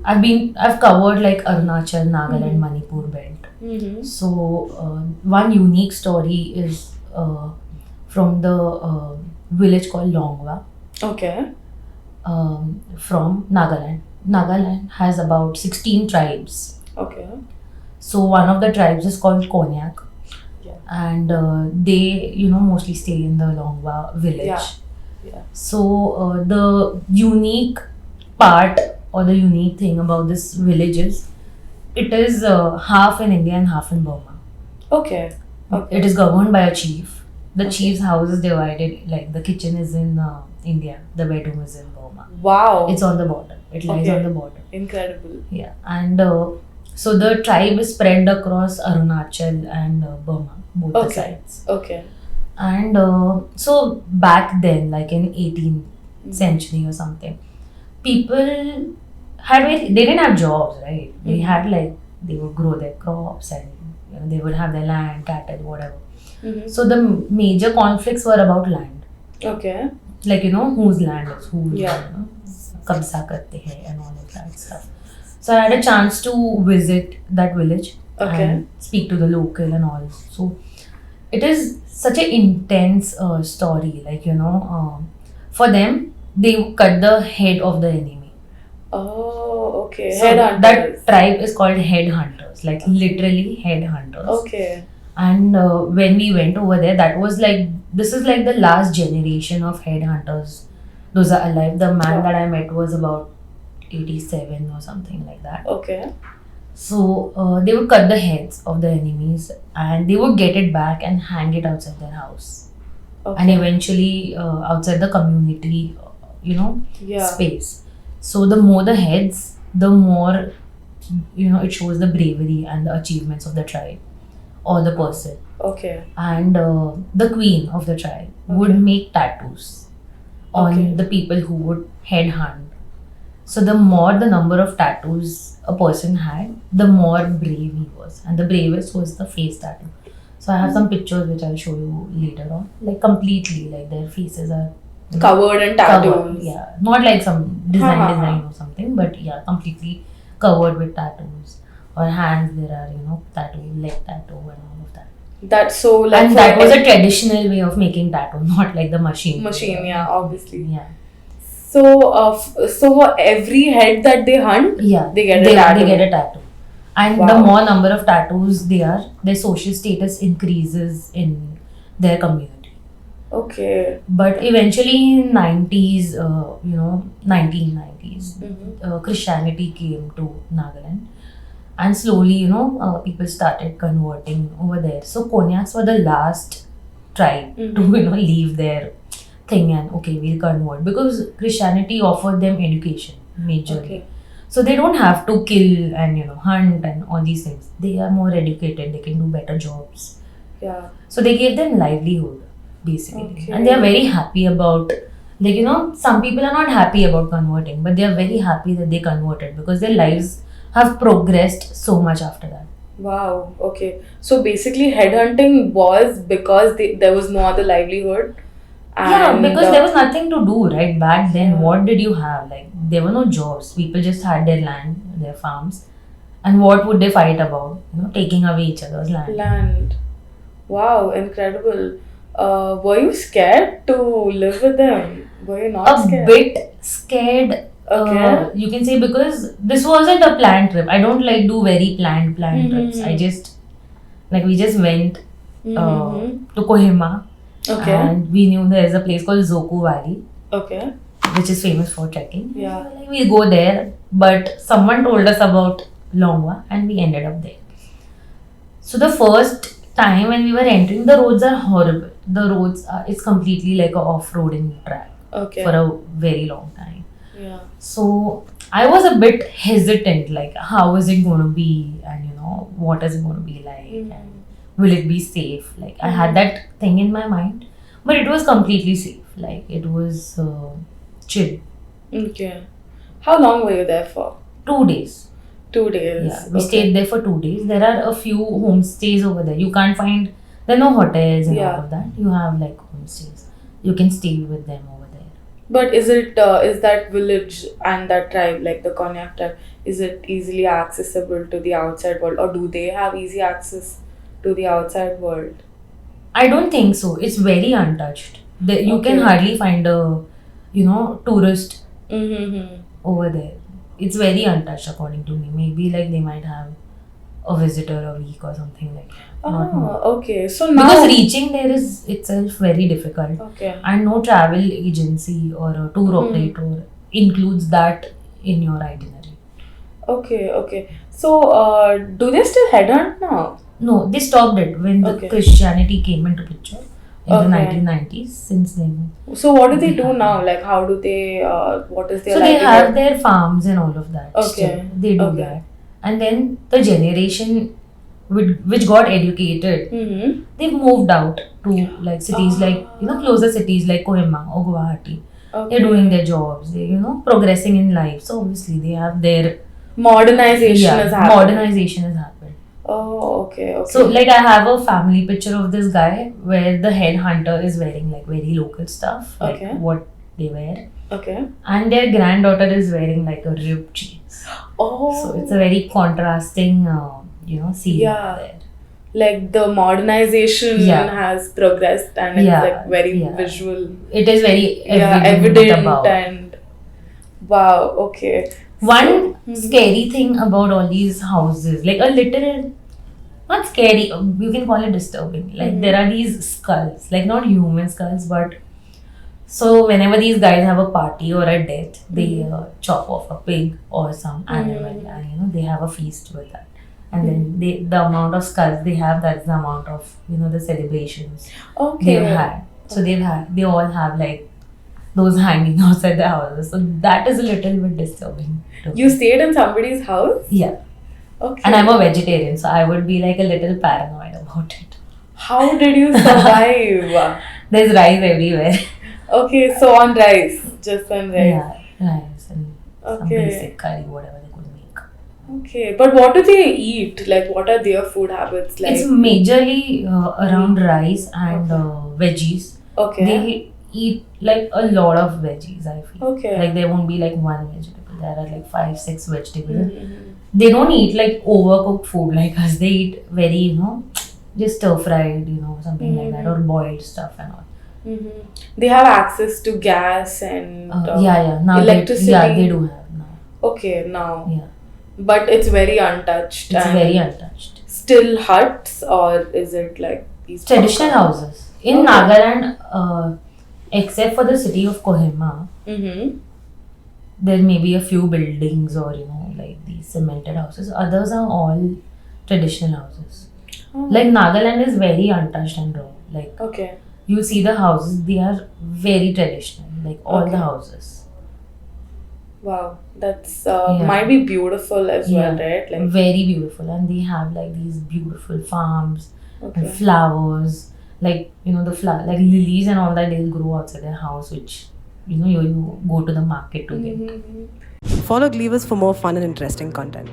I've covered like Arunachal, Nagaland, Manipur belt. So one unique story is from the village called Longwa Okay. from Nagaland. Nagaland has about 16 tribes. Okay. So one of the tribes is called Konyak, Yeah. and they mostly stay in the Longwa village. Yeah. Yeah. So the unique part or the unique thing about this village is it is half in India and half in Burma. Okay. Okay. It is governed by a chief. The Okay. chief's house is divided, like the kitchen is in India, the bedroom is in Burma. Wow. It's on the border. It lies Okay. on the border. Incredible. Yeah, and so the tribe is spread across Arunachal and Burma, both the Okay. sides. Okay. And so back then, like in 18th century or something, people they didn't have jobs, right? They had they would grow their crops and they would have their land, cattle, whatever. So the major conflicts were about land, Okay. like whose land is who, Yeah. kabza karte hai and all of that stuff. So I had a chance to visit that village Okay. and speak to the local and all. So it is such an intense story, for them they cut the head of the enemy. Oh, okay. So Headhunters. that tribe is called headhunters, like literally headhunters. Okay. And when we went over there, that was this is like the last generation of headhunters. Those are alive. The man that I met was about 87 or something like that. Okay. So they would cut the heads of the enemies and they would get it back and hang it outside their house. Okay. And eventually outside the community, Yeah. space. So the more the heads, the more it shows the bravery and the achievements of the tribe or the person. Okay. And the queen of the tribe would Okay. make tattoos on Okay. the people who would headhunt. So the more the number of tattoos a person had, the more brave he was, and the bravest was the face tattoo. So I have some pictures which I'll show you later on, like completely, like their faces are Covered in covered. tattoos. Yeah, not like some design Ha, ha, ha. design or something, but yeah, completely covered with tattoos. Or hands, there are tattoo, leg tattoo, and all of that. That's so like And for that was a traditional way of making tattoo, not like the machine. machine, yeah, obviously. Yeah. So, so for every head that they hunt, Yeah. they get a tattoo. They get a tattoo. And Wow. the more number of tattoos they are, their social status increases in their community. Okay. But eventually in 90s, 1990s, Christianity came to Nagaland. And slowly, people started converting over there. So Konyaks were the last tribe to, leave their thing and okay, we'll convert. Because Christianity offered them education majorly. Okay. So they don't have to kill and, hunt and all these things. They are more educated. They can do better jobs. Yeah. So they gave them livelihood, basically. Okay. And they are very happy about, some people are not happy about converting, but they are very happy that they converted because their lives have progressed so much after that. Wow. Okay. So basically, headhunting was because there was no other livelihood. Yeah, And, because there was nothing to do, right? Back then, Yeah. what did you have? Like, there were no jobs. People just had their land, their farms. And what would they fight about? Taking away each other's land. land. Wow, incredible. Were you scared to live with them? Were you not A scared? bit scared. Okay. You can say because this wasn't a planned trip. I don't do very planned trips. I just we just went to Kohima. Okay. And we knew there's a place called Zoku Valley, Okay. which is famous for trekking. Yeah. We were like, we'll go there, but someone told us about Longwa and we ended up there. So the first time when we were entering, the roads are horrible. The roads it's completely like a off-roading track Okay. for a very long time. Yeah. So I was a bit hesitant, like how is it going to be, and what is it going to be like, and will it be safe? Like I had that thing in my mind, but it was completely safe. Like it was chill. Okay. How long were you there for? 2 days. 2 days. Yeah, we stayed there for 2 days. There are a few homestays over there. You can't find, there are no hotels and Yeah. all of that. You have like homestays. You can stay with them over there. But is that village and that tribe, like the Konyak tribe, is it easily accessible to the outside world, or do they have easy access to the outside world? I don't think so. It's very untouched. You can Okay. hardly find a, tourist Mm-hmm. over there. It's very untouched according to me. Maybe like they might have a visitor a week or something like that. Not more. Okay. So now. Because reaching there is itself very difficult. Okay. And no travel agency or a tour operator includes that in your itinerary. Okay. So, do they still headhunt now? No, they stopped it when the Okay. Christianity came into picture in the Okay. 1990s. Since then, So, what do they do now? Like, how do they? What is their so they livelihood? have their farms and all of that. Okay. Still, they do Okay. that, and then the generation which got educated, Mm-hmm. they've moved out to like cities like closer cities like Kohima or Guwahati. Okay. They're doing their jobs. They progressing in life. So obviously they have their Modernization has happened. modernization has happened. Oh, okay. So like I have a family picture of this guy where the head hunter is wearing like very local stuff, like Okay. what they wear, Okay. and their granddaughter is wearing like a ripped jeans. Oh. So it's a very contrasting, scene Yeah. there. Like the modernization Yeah. has progressed and it's Yeah, like very yeah. visual. It is very Evident about. and wow. Okay. One So- scary thing about all these houses, like a little, not scary, you can call it disturbing. Like there are these skulls, like not human skulls, but so whenever these guys have a party or a death, they chop off a pig or some animal, and they have a feast with that. And then the amount of skulls they have, that's the amount of the celebrations Okay. they've had. So they all have like those hanging outside the houses. So that is a little bit disturbing. to You me. stayed in somebody's house? Yeah. Okay. And I'm a vegetarian, so I would be like a little paranoid about it. How did you survive? There's rice everywhere. Okay, so on rice. Just on rice. Yeah, rice and some Okay. basic curry, whatever they could make. Okay. But what do they eat? Like, what are their food habits like? It's majorly around rice and veggies. Okay. They eat like a lot of veggies, I feel. Okay. Like there won't be like one vegetable. There are like 5-6 vegetables. Mhm. They don't eat like overcooked food like us. They eat very, just stir fried, something like that, or boiled stuff and all. Mhm. They have access to gas and Yeah. Now electricity. they do have now. Okay, now. Yeah. But it's very untouched. It's and very untouched. Still huts, or is it like these Traditional houses. In Okay. Nagaland, except for the city of Kohima, Mm-hmm. there may be a few buildings or, like these cemented houses. Others are all traditional houses. Oh. Like Nagaland is very untouched and raw. Like Okay. you see the houses, they are very traditional. Like all Okay. the houses. Wow, that's Yeah. might be beautiful as well, right? Like very beautiful, and they have like these beautiful farms okay. and flowers, like the flower, like lilies and all that. They'll grow outside their house, which you go to the market to get. Mhm. Follow Gleevers for more fun and interesting content.